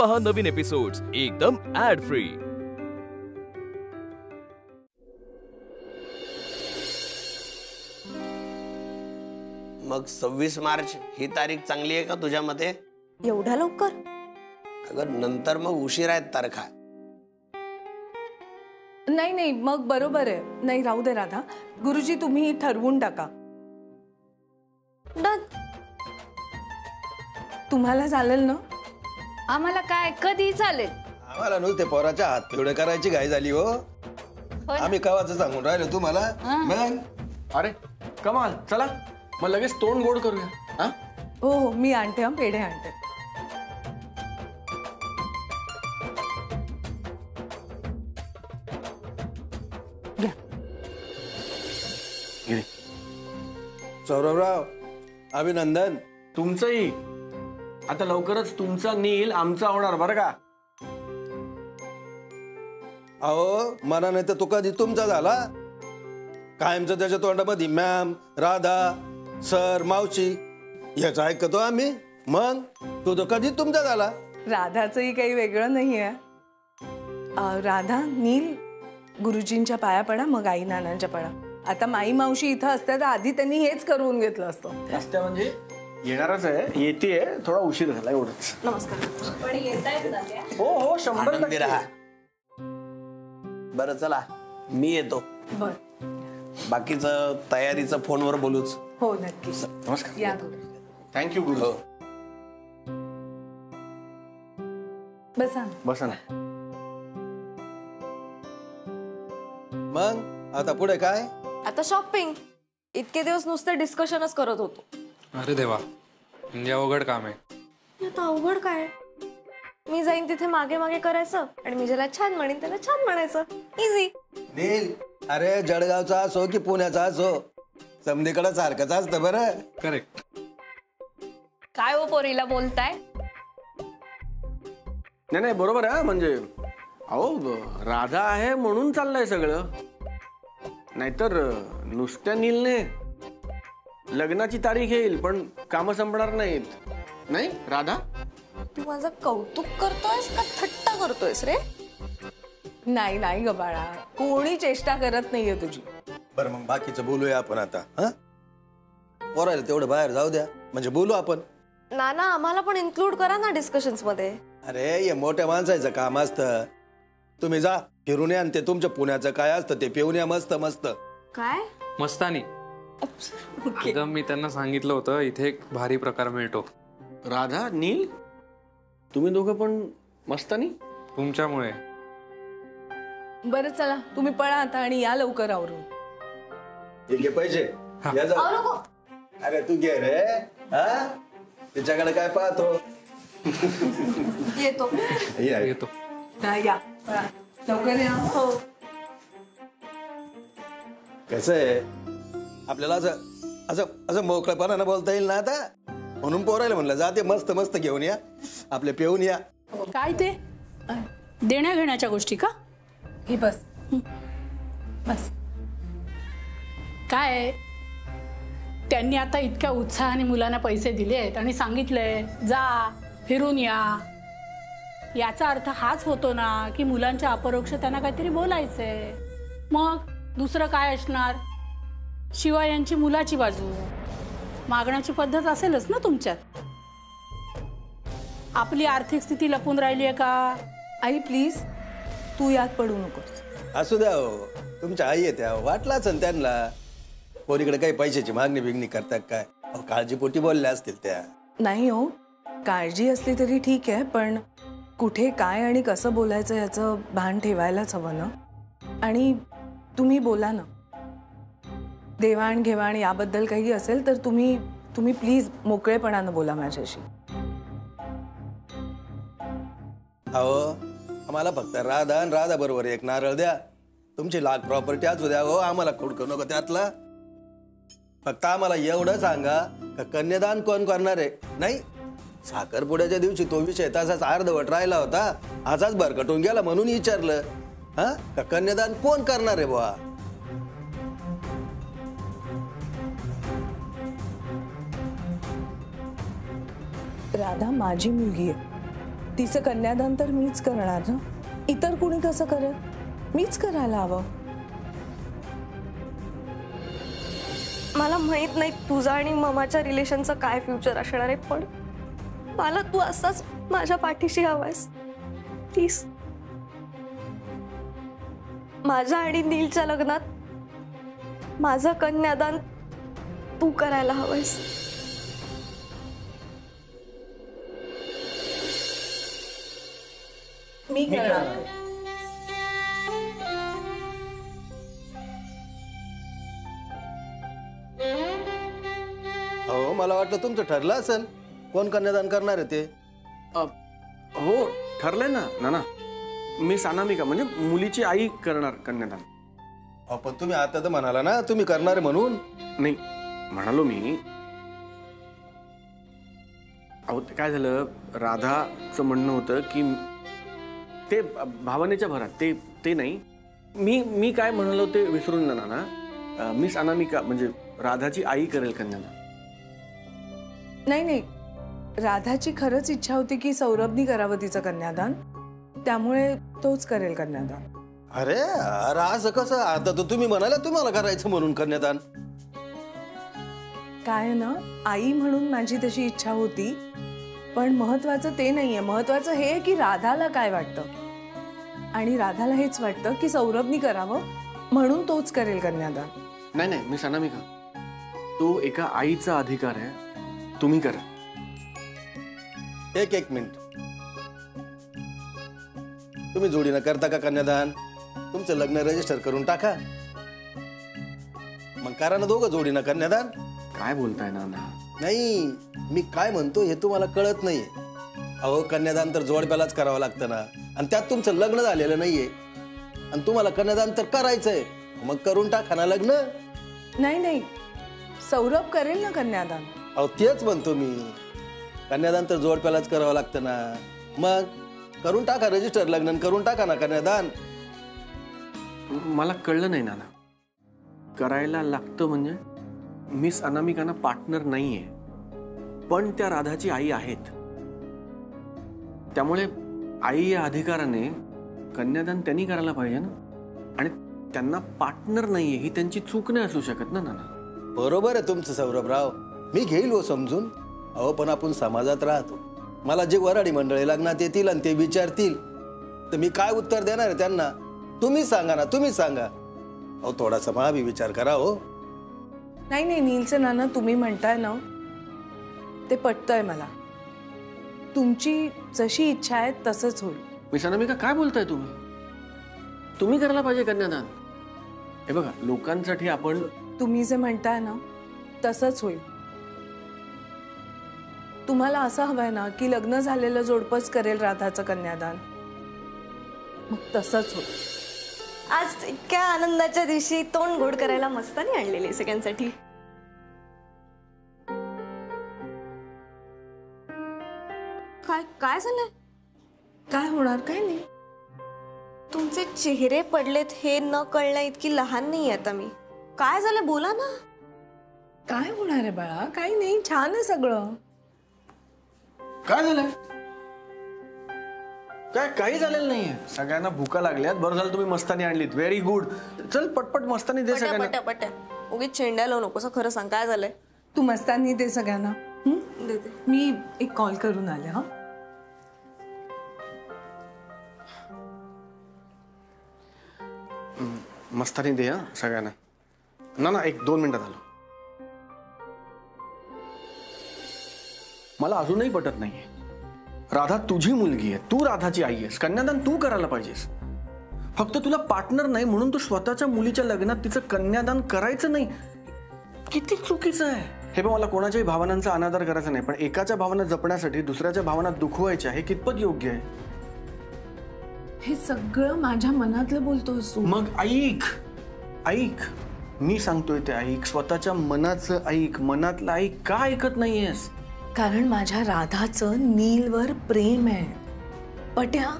पहा नवीन एपिसोड्स एकदम add free. मग 26 मार्च ही तारीख चांगली आहे का तुझ्या मते? एवढ्या लवकर? अगं नंतर मग उशीर आहेत तारखा। नाही नाही मग बरोबर आहे, नाही राहू दे राधा, गुरुजी तुम्ही ठरवून टाका। तुम्हाला चालेल ना? आम्हाला काय कधी चालेल। आम्हाला नुसते पोराच्या हात पिवळे करायची घाई झाली हो। आम्ही कवाचं सांगून राहिलो तुम्हाला। मग अरे कमाल, चला मग लगेच तोंड गोड करूया। हा हो हो मी आणते, हा पेढे आणते। सौरभराव अभिनंदन तुमचंही। आता लवकरच तुमचा नील आमचा होणार बरं का। अहो मना नाही तर तो कधी तुमचा झाला। कायमचं त्याच्या तोंडामध्ये मॅम, राधा, सर, मावशी याच ऐकतो आम्ही। मग तो तो कधी तुमचा झाला। राधाचंही काही वेगळं नाही आहे। राधा नील गुरुजींच्या पाया पडा, मग आई नानांच्या पडा। आता माई मावशी इथं असत्या तर आधी त्यांनी हेच करून घेतलं असतं। रस्त्या म्हणजे येणारच आहे, येतेय, थोडा उशीर झाला एवढंच। नमस्कार। पण येतायत ना त्या? हो हो 100% राहा। बरं चला मी येतो। बर बाकीचं तयारीचं फोनवर बोलूच। हो नक्की। नमस्कार। या थँक्यू गुरु। हो बसा। बसा ना। मग आता पुढे काय? आता शॉपिंग। इतके दिवस नुसतं डिस्कशनच करत होतो। अरे देवा, म्हणजे अवघड काम आहे। आता अवघड काय? मी जाईन तिथे मागे मागे करायचं आणि मी ज्याला छान म्हणेन त्याला छान म्हणायचं। इझी। नील अरे जळगावचा असो की पुण्याचा असो, समधीकडे सारखंच असतं बरं। करेक्ट। काय हो पोरीला बोलताय? नाही नाही बरोबर आहे। म्हणजे अहो राधा आहे म्हणून चाललंय सगळं, नाहीतर नुसत्या नीलने लग्नाची तारीख येईल पण कामं संपणार नाहीत। नाही राधा, तू माझं कौतुक करतोयस का थट्टा करतोयस रे? नाही नाही ग बाळा, कोणी चेष्टा करत नाहीये तुझी। बरं मग बाकीचं बोलूया आपण आता। हा पोरायला तेवढं बाहेर जाऊ द्या, म्हणजे बोलू आपण। नाना आम्हाला पण इन्क्लूड करा ना डिस्कशन्स मध्ये। अरे हे मोठ्या माणसाचं काम असतं। तुम्ही जा फिरून या, ते तुमच्या पुण्याचं काय असतं ते पिऊन या मस्त मस्त। काय मस्तानी? अगं मी त्यांना सांगितलं होतं इथे एक भारी प्रकार मिळतो। राधा, नील तुम्ही दोघं पण मस्तानी? तुमच्यामुळे। बरं चला तुम्ही पळा आता आणि या लवकर आवरून। घे पैसे या जा। अरे तू घे रे। हा तिच्याकडे काय पाहतो? येतो। येतो। या पळा लवकर या। हो कसं आहे आपल्याला असं असं असं मोकळेपणानं बोलता येईल ना आता, म्हणून पोरायला म्हणलं जाते मस्त मस्त घेऊन या, आपले पिऊन या। काय ते देण्या घेण्याच्या गोष्टी का? ही बस बस। काय त्यांनी आता इतक्या उत्साहाने मुलांना पैसे दिले आहेत आणि सांगितलंय जा फिरून या, याचा अर्थ हाच होतो ना की मुलांच्या अपरोक्ष त्यांना काहीतरी बोलायचंय। मग दुसरं काय असणार? शिवाय यांची मुलाची बाजू मागण्याची पद्धत असेलच ना तुमच्यात। आपली आर्थिक स्थिती लपून राहिली आहे का? आई प्लीज तू यात पडू नकोस। असू द्या हो, तुमच्या आई येत्या, वाटला असेल त्यांना पोरीकडे काही पैशाची मागणी बिगणी करतात काय, काळजीपोटी बोलल्या असतील त्या। नाही हो, काळजी असली तरी ठीक आहे, पण कुठे काय आणि कसं बोलायचं याचं भान ठेवायलाच हवं ना। आणि तुम्ही बोला ना, देवाण घेवाण याबद्दल काही असेल तर तुम्ही प्लीज मोकळेपणानं बोला माझ्याशी। अहो आम्हाला फक्त राधा आणि राधा बरोबर एक नारळ द्या, तुमची लाख प्रॉपर्टी असू द्या हो, आम्हाला खुडकू नको त्यातला। फक्त आम्हाला एवढं सांगा का कन्यादान कोण करणार आहे? नाही साखरपुड्याच्या दिवशी तो विषय तसाच अर्धवट राहिला होता, आजच भरकटून गेला म्हणून विचारलं। हा का कन्यादान कोण करणार आहे बुवा? राधा माझी मुलगी आहे, तिचं कन्यादान तर मीच करणार ना, इतर कुणी कसं करेल? मीच करायला हवं. मला माहित नाही तुझा आणि ममाच्या रिलेशनचं काय फ्युचर असणार आहे, पण मला तू असाच माझ्या पाठीशी हवायस प्लीज. माझ्या आणि नीलच्या लग्नात माझं कन्यादान तू करायला हवंयस. मी करणार. हो, मला वाटलं तुमचं ठरलं असेल कोण कन्यादान करणार आहे ते. हो ठरलंय ना नाना. मिस अनामिका म्हणजे मुलीची आई करणार कन्यादान. अहो, पण तुम्ही आता तर म्हणाला ना तुम्ही करणार आहे म्हणून. नाही म्हणालो मी. अहो ते काय झालं, राधाचं म्हणणं होतं की ते भावनेच्या भरात ते नाही. मी काय म्हणालो ते विसरून ना नाना. मिस अनामिका म्हणजे राधाची आई करेल कन्यादान. नाही, राधाची खरंच इच्छा होती की सौरभनी करावं तिचं कन्यादान, त्यामुळे तोच करेल कन्यादान. अरे असं कसं? आता तर तुम्ही म्हणाला तुम्हाला करायचं म्हणून कन्यादान. काय ना, आई म्हणून माझी तशी इच्छा होती, पण महत्वाचं ते नाहीये. महत्वाचं हे की राधाला काय वाटतं, आणि राधाला हेच वाटतं की सौरभनी करावं म्हणून तोच करेल कन्यादान. नाही मिस अनामिका, तो एका आईचा अधिकार आहे. तुम्ही करा. एक मिनिट, तुम्ही जोडीनं करता का कन्यादान? तुमचं लग्न रजिस्टर करून टाका, मग करा ना दोघं जोडीनं कन्यादान. काय बोलताय नाना? नाही, मी काय म्हणतो हे तुम्हाला कळत नाहीये. अहो, कन्यादान तर जोडप्यालाच करावं लागतं ना, आणि त्यात तुमचं लग्न झालेलं नाहीये, आणि तुम्हाला कन्यादान तर करायचंय, मग करून टाका ना लग्न. नाही, सौरभ करेल ना कन्यादान. अहो तेच म्हणतो मी, कन्यादान तर जोडप्यालाच करावं लागतं ना, मग करून टाका रजिस्टर लग्न, करून टाका ना कन्यादान. मला कळलं नाही नाना. करायला लागतं म्हणजे मिस अनामिकाना पार्टनर नाहीये, पण त्या राधाची आई आहेत. त्यामुळे आई या अधिकाराने कन्यादान त्यांनी करायला पाहिजे ना, आणि त्यांना पार्टनर नाहीये ही त्यांची चूक नाही असू शकत ना नाना. बरोबर आहे तुमचं सौरभराव, मी घेईल हो समजून. अहो पण आपण समाजात राहतो, मला जे वराडी मंडळी लग्नात येतील आणि ते विचारतील तर मी काय उत्तर देणार आहे त्यांना? तुम्ही सांगा ना, तुम्ही सांगा. अहो थोडासा महाबी विचार करा हो. नाही नीलचे नाना, तुम्ही म्हणताय ना ते पटतंय मला. तुमची जशी इच्छा आहे तसंच होईल. मिस अनामिका काय बोलताय तुम्ही? तुम्ही करायला पाहिजे कन्यादान. हे बघा, लोकांसाठी आपण तुम्ही जे म्हणताय ना तसंच होईल. तुम्हाला असं हवंय ना की लग्न झालेलं जोडपंच करेल राधाचं कन्यादान, मग तसंच होईल. आज इतक्या आनंदाच्या दिवशी तोंड गोड करायला मस्तानी आणलेली सगळ्यांसाठी. काय झालंय? काय होणार? काय नाही. तुमचे चेहरे पडलेत हे न कळण्या इतकी लहान नाही आता मी. काय झालं बोला ना. काय होणार आहे बाळा? काही नाही, छान आहे सगळं. काय झालंय? काही झालेलं नाहीये. सगळ्यांना भूका लागल्यात. बरं झालं तुम्ही मस्तानी आणलीत. Very good. चल पटपट मस्तानी दे सगळ्यांना. पट उगीच चेंड्या लावू नकोस. खरं सांग काय झालंय? तू मस्तानी दे सगळ्यांना. देते. मी एक कॉल करून आले. हा मस्तानी दे हा सगळ्यांना. ना 1-2 मिनिटात आलो. मला अजूनही पटत नाहीये. राधा तुझी मुलगी आहे, तू राधाची आई आहेस, कन्यादान तू करायला पाहिजेस. फक्त तुला पार्टनर नाही म्हणून तू स्वतःच्या मुलीच्या लग्नात तिचं कन्यादान करायचं नाही. किती चुकीचं आहे हे. पण मला कोणाच्याही भावनांचा अनादर करायचा नाही, पण एकाच्या भावना जपण्यासाठी दुसऱ्याच्या भावना दुखवायच्या हे कितपत योग्य आहे? हे सगळं माझ्या मनातलं बोलतोस तू. मग ऐक, मी सांगतोय ते ऐक. स्वतःच्या मनाचं ऐक, मनातलं ऐक. का ऐकत नाहीयेस? कारण माझ्या राधाचं नीलवर प्रेम आहे. पट्या,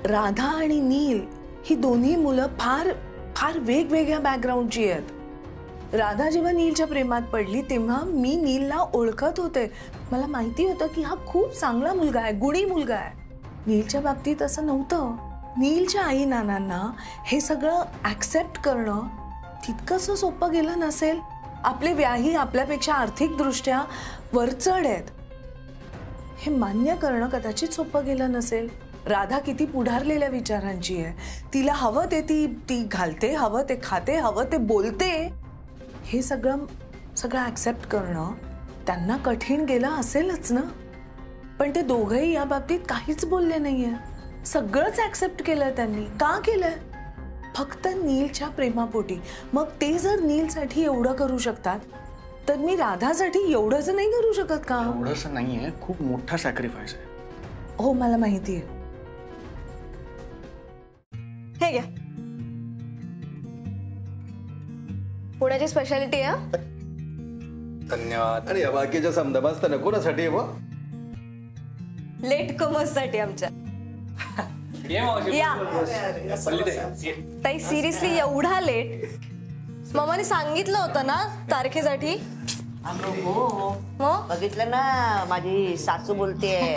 राधा आणि नील ही दोन्ही मुलं फार फार वेगवेगळ्या बॅकग्राऊंडची आहेत. राधा जेव्हा नीलच्या प्रेमात पडली तेव्हा मी नीलला ओळखत होते. मला माहिती होतं की हा खूप चांगला मुलगा आहे, गुणी मुलगा आहे. नीलच्या बाबतीत असं नव्हतं. नीलच्या आई नानांना हे सगळं ऍक्सेप्ट करणं तितकंसं सोपं गेलं नसेल. आपले व्याही आपल्यापेक्षा आर्थिकदृष्ट्या वरचढ आहेत हे मान्य करणं कदाचित सोपं गेलं नसेल. राधा किती पुढारलेल्या विचारांची आहे. तिला हवं ते ती घालते, हवं ते खाते, हवं ते बोलते. हे सगळं ऍक्सेप्ट करणं त्यांना कठीण गेलं असेलच ना. पण ते दोघंही या बाबतीत काहीच बोलले नाहीये. सगळंच ऍक्सेप्ट केलंय त्यांनी. का केलंय? फक्त नीलच्या प्रेमापोटी. मग ते जर नीलसाठी एवढं करू शकतात तर मी राधासाठी एवढंच नाही करू शकत का? एवढंच नाहीये, खूप मोठा सॅक्रिफाईस आहे. हो मला माहिती आहे. हे घ्या, पुण्याची स्पेशालिटी आहे. धन्यवाद. आणि या बाकीच्या समजा मस्त ना कोणासाठी आहे बुवा? लेट कमर्स साठी आमच्या. या ताई, सिरियसली एवढा लेट? मामाने सांगितलं होतं ना तारखेसाठी. मग बघितलं ना, माझी सासू बोलतेय.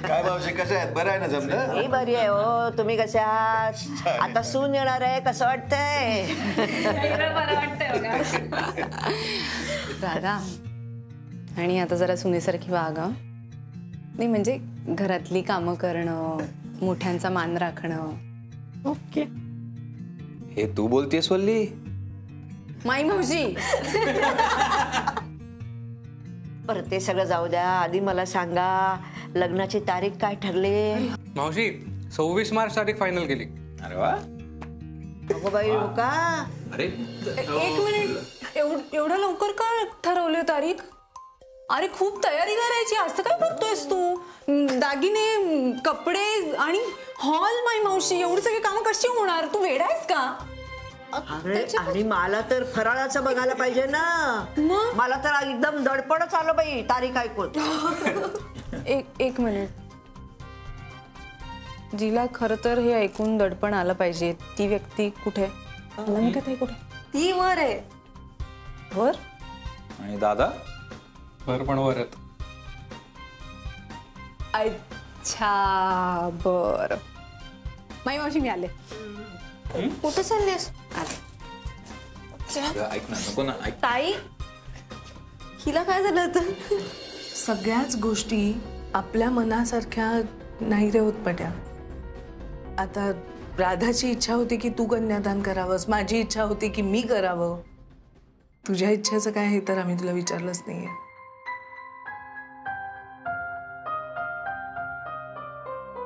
काय मावशी कशा आहेत? बरं आहे ना जमलं? मी बरी आहे हो. तुम्ही कशा आहात? आता सून येणार आहे, कसं वाटतंय? राधा, आणि आता जरा सुनेसारखी वाग. नाही म्हणजे घरातली कामं करणं, मोठ्यांचा मान राखणं. ओके. हे तू बोलतेस वल्ली? माई मावशी. बरं ते सगळं जाऊ द्या. आधी मला सांगा, लग्नाची तारीख काय ठरली? मावशी 26 मार्च तारीख फायनल केली. अरे वा. अगो बाई, हो का? अरे एक मिनिट, एवढं लवकर का ठरवली तारीख? अरे खूप तयारी करायची. असं काय बघतोयस तू? दागिने, कपडे आणि हॉल. माई मावशी, एवढी सगळी कामं कशी होणार? तू वेडा आहेस का? अरे, आणि मला तर फराळाचं बघायला पाहिजे ना. मला तर एकदम दडपडच आलं बाई तारीख ऐकून. एक मिनिट. जिला खरं तर हे ऐकून दडपण आलं पाहिजे ती व्यक्ती कुठे? मला नाही का ते कुठे? ती वर आहे. वर? आणि दादा? वर पण वर आहेत. अच्छा, बर. माई मावशी, मी आले. कुठे चाललीस? ऐक ना, नको ना, ऐक. ताई, हिला काय झालं होतं? सगळ्याच गोष्टी आपल्या मनासारख्या नाही रे होत पट्या. आता राधाची इच्छा होती की तू कन्यादान करावंस, माझी इच्छा होती की मी करावं. तुझ्या इच्छेचं काय हे तर आम्ही तुला विचारलंच नाहीये.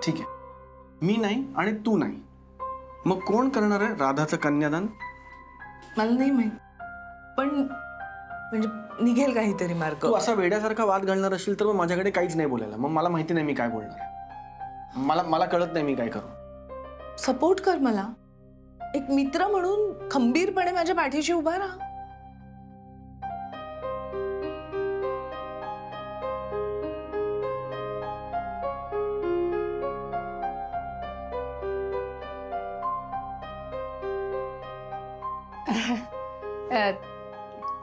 ठीक आहे, मी नाही आणि तू नाही, मग कोण करणार आहे राधाचं कन्यादान? मला नाही माहित, पण म्हणजे निघेल काहीतरी मार्ग. तू असा वेड्यासारखा वाद घालणार असेल तर मग माझ्याकडे काहीच नाही बोलायला. मग मला माहिती नाही मी काय बोलणार आहे. मला कळत नाही मी काय करू. सपोर्ट कर मला. एक मित्र म्हणून खंबीरपणे माझ्या पाठीशी उभा राहा.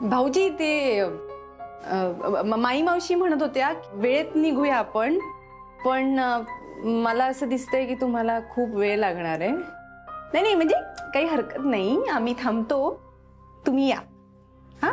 भाऊजी, ते माई मावशी म्हणत होत्या वेळेत निघूया आपण, पण मला असं दिसतंय की तुम्हाला खूप वेळ लागणार आहे. नाही म्हणजे काही हरकत नाही, आम्ही थांबतो, तुम्ही या. हा,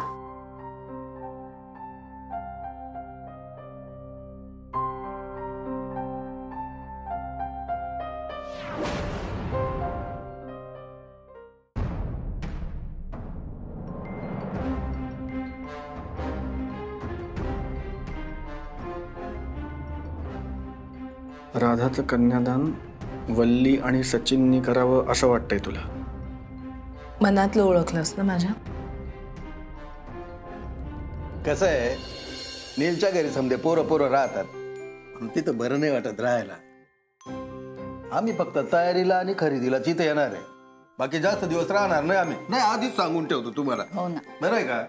राधाचं कन्यादान वल्ली आणि सचिननी करावं असं वाटतंय तुला? मनातलं ओळखलंस ना माझ्या. कसं आहे, नीलच्या घरी समजे पोरं राहतात, तिथं बरं नाही वाटत राहायला. आम्ही फक्त तयारीला आणि खरेदीला तिथं येणार आहे, बाकी जास्त दिवस राहणार नाही आम्ही. नाही, आधीच सांगून ठेवतो तुम्हाला. हो ना. बरं आहे का?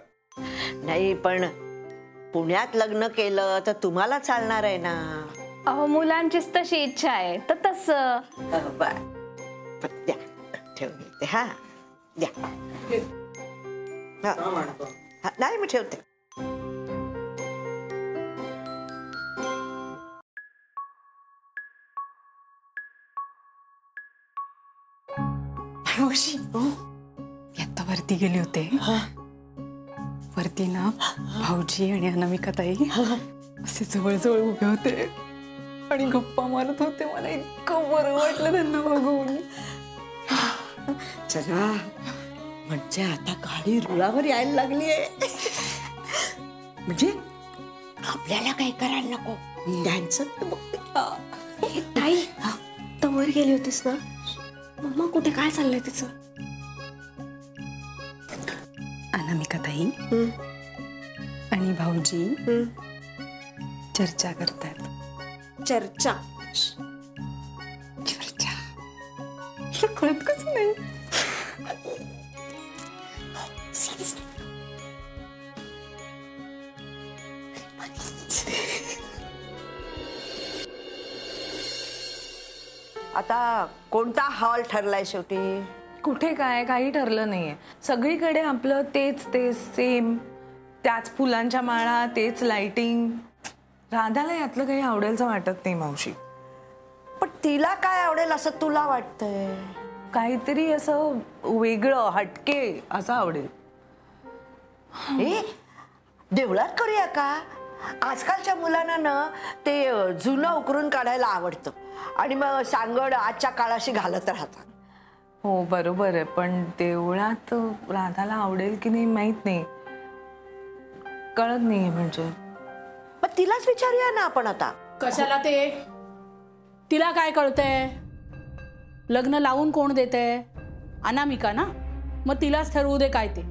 नाही, पण पुण्यात लग्न केलं तर तुम्हाला चालणार आहे ना. अहो, मुलांचीच तशी इच्छा आहे तर तसं. द्या, ठेवून देते. हा, द्या. नाही, मी ठेवते. मावशी मी आता वरती गेले होते. वरती ना भाऊजी आणि अनामिका ताई असे जवळजवळ उभे होते आणि गप्पा मारत होते. मला इतकं बरं वाटलं त्यांना बघून. चला म्हणजे आता गाडी रुळावर यायला लागलीये. म्हणजे आपल्याला काही करायला नको, त्यांचं ताई तर वर गेली होतीस ना, मम्मा कुठे, काय चाललंय तिचं? अनामिका ताई आणि भाऊजी चर्चा करतायत. चर्चा चर्चा कळत कसं नाही. आता कोणता हॉल ठरलाय शेवटी? कुठे काय, काही ठरलं नाहीये. सगळीकडे आपलं तेच तेच सेम, त्याच फुलांच्या माळा, तेच लाइटिंग. राधाला यातलं काही आवडेलचं वाटत नाही मावशी. पण तिला काय आवडेल असं तुला वाटतंय? काहीतरी असं वेगळं हटके असं आवडेल. ए देवळात करूया का? आजकालच्या मुलांना ना ते जुनं उकरून काढायला आवडतं आणि मग सांगड आजच्या काळाशी घालत राहतात. हो बरोबर आहे, पण देवळात राधाला आवडेल की नाही माहित नाही, कळत नाहीये. म्हणजे पण तिलाच विचारूया ना आपण आता. कशाला ते? तिला काय कळतंय? लग्न लावून कोण देते? अनामिका ना, मग तिलाच ठरवू दे काय ते.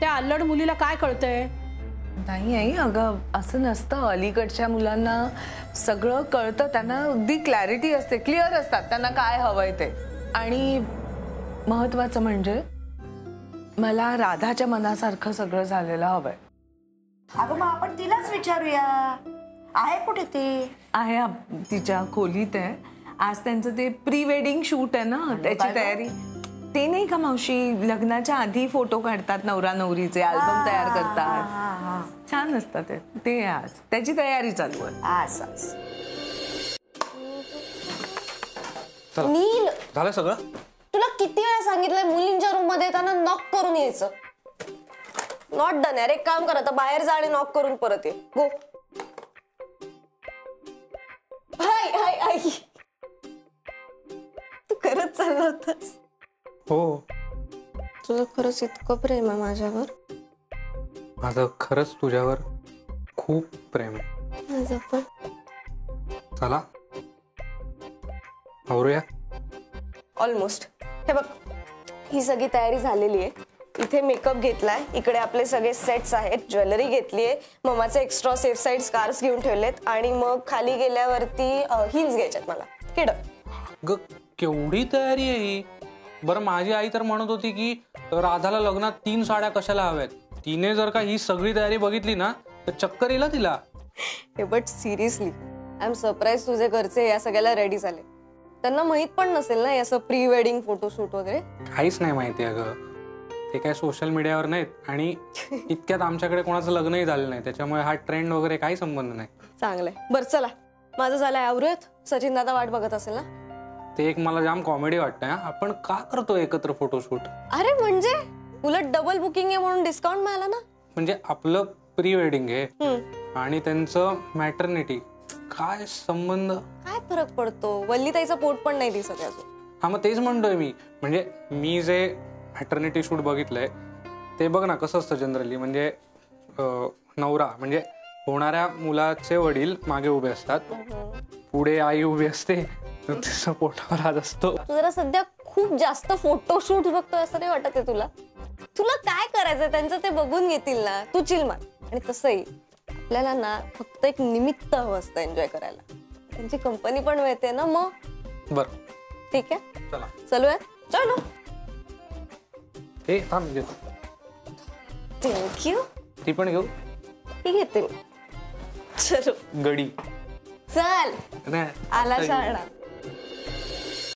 त्या अल्लड मुलीला काय कळतंय? नाही आई, अगं असं नसतं. अलीकडच्या मुलांना सगळं कळतं, त्यांना अगदी क्लॅरिटी असते, क्लिअर असतात त्यांना काय हवंय ते. आणि महत्वाचं म्हणजे मला राधाच्या मनासारखं सगळं झालेलं हवंय. अगं मग आपण तिलाच विचारूया. आहे कुठे ती? आहे तिच्या खोलीत आहे. आज त्यांचं ते प्री वेडिंग शूट आहे ना, त्याची तयारी. ते नाही का मावशी, लग्नाच्या आधी फोटो काढतात नवरा नवरीचे, अल्बम तयार करतात, छान असतात ते. आज त्याची तयारी चालू आहे. नील, झालं सगळं? तुला किती वेळा सांगितलंय मुलींच्या रूम मध्ये येताना नॉक करून यायचं. नॉट डन यार. एक काम कर, आता बाहेर जा आणि नॉक करून परत ये. गो. हाय हाय आई, तू खरंच चालला होतास? हो. तुझं खरंच इतकं प्रेम आहे माझ्यावर? माझं खरंच तुझ्यावर खूप प्रेम आहे. माझं पण. चला आवरूया. ऑलमोस्ट. हे बघ, ही सगळी तयारी झालेली आहे. इथे मेकअप घेतलाय, इकडे आपले सगळे सेट्स आहेत, ज्वेलरी घेतलीये, मम्माचे एक्स्ट्रा सेफ साईड स्कार्स घेऊन ठेवलेत आणि मग खाली गेल्यावरती हिल्स घ्यायच्यात मला. किड ग केवढी तयारी आहे ही. बरं माझी आई तर म्हणत होती की राधाला लग्नात 3 साड्या कशाला हव्यात. तिने जर का ही सगळी तयारी बघितली ना तर चक्कर येईल तिला. हे but seriously I am surprise तुझे घरचे या सगळ्याला रेडी झाले. त्यांना माहित पण नसेल ना असं प्री वेडिंग फोटोशूट वगैरे? काहीच नाही माहिती अगं. ते काय सोशल मीडियावर नाहीत आणि इतक्यात आमच्याकडे कोणाचं लग्नही झालं नाही, त्याच्यामुळे हा ट्रेंड वगैरे काही संबंध नाही. चांगलंय. बरं चला, माझं झालंय आवरूयात. सचिन दादा वाट बघत असेल ना. ते एक मला जाम कॉमेडी वाटतंय. आपण का करतो एकत्र फोटोशूट? अरे म्हणजे उलट डबल बुकिंग आहे म्हणून डिस्काउंट मिळाला ना. म्हणजे आपलं प्री वेडिंग आहे आणि त्यांचं मॅटर्निटी, काय संबंध? काय फरक पडतो? वल्लीताईचं पोट पण नाही दिसत अजून. हा मग तेच म्हणतोय मी. म्हणजे मी जे मॅटर्निटी शूट बघितलंय ते बघ ना कसं असतं जनरली. म्हणजे नवरा म्हणजे होणाऱ्या मुलाचे वडील मागे उभे असतात, पुढे आई उभी असते, पोटावर हात असतो. तू जरा सध्या खूप जास्त फोटोशूट बघतोय असं नाही वाटत आहे तुला? तुला काय करायचंय त्यांचं ते बघून घेतील ना, तू चिल मार. आणि तसंही आपल्याला ना फक्त एक निमित्त हवं असतं एन्जॉय करायला. त्यांची कंपनी पण मिळते ना. मग बरं ठीक आहे, चला चलूया. चलो. हे थांब घेतो. थँक्यू. ती पण घेऊ? ही घेते मी. चलो गडी. चल. आला शाळा.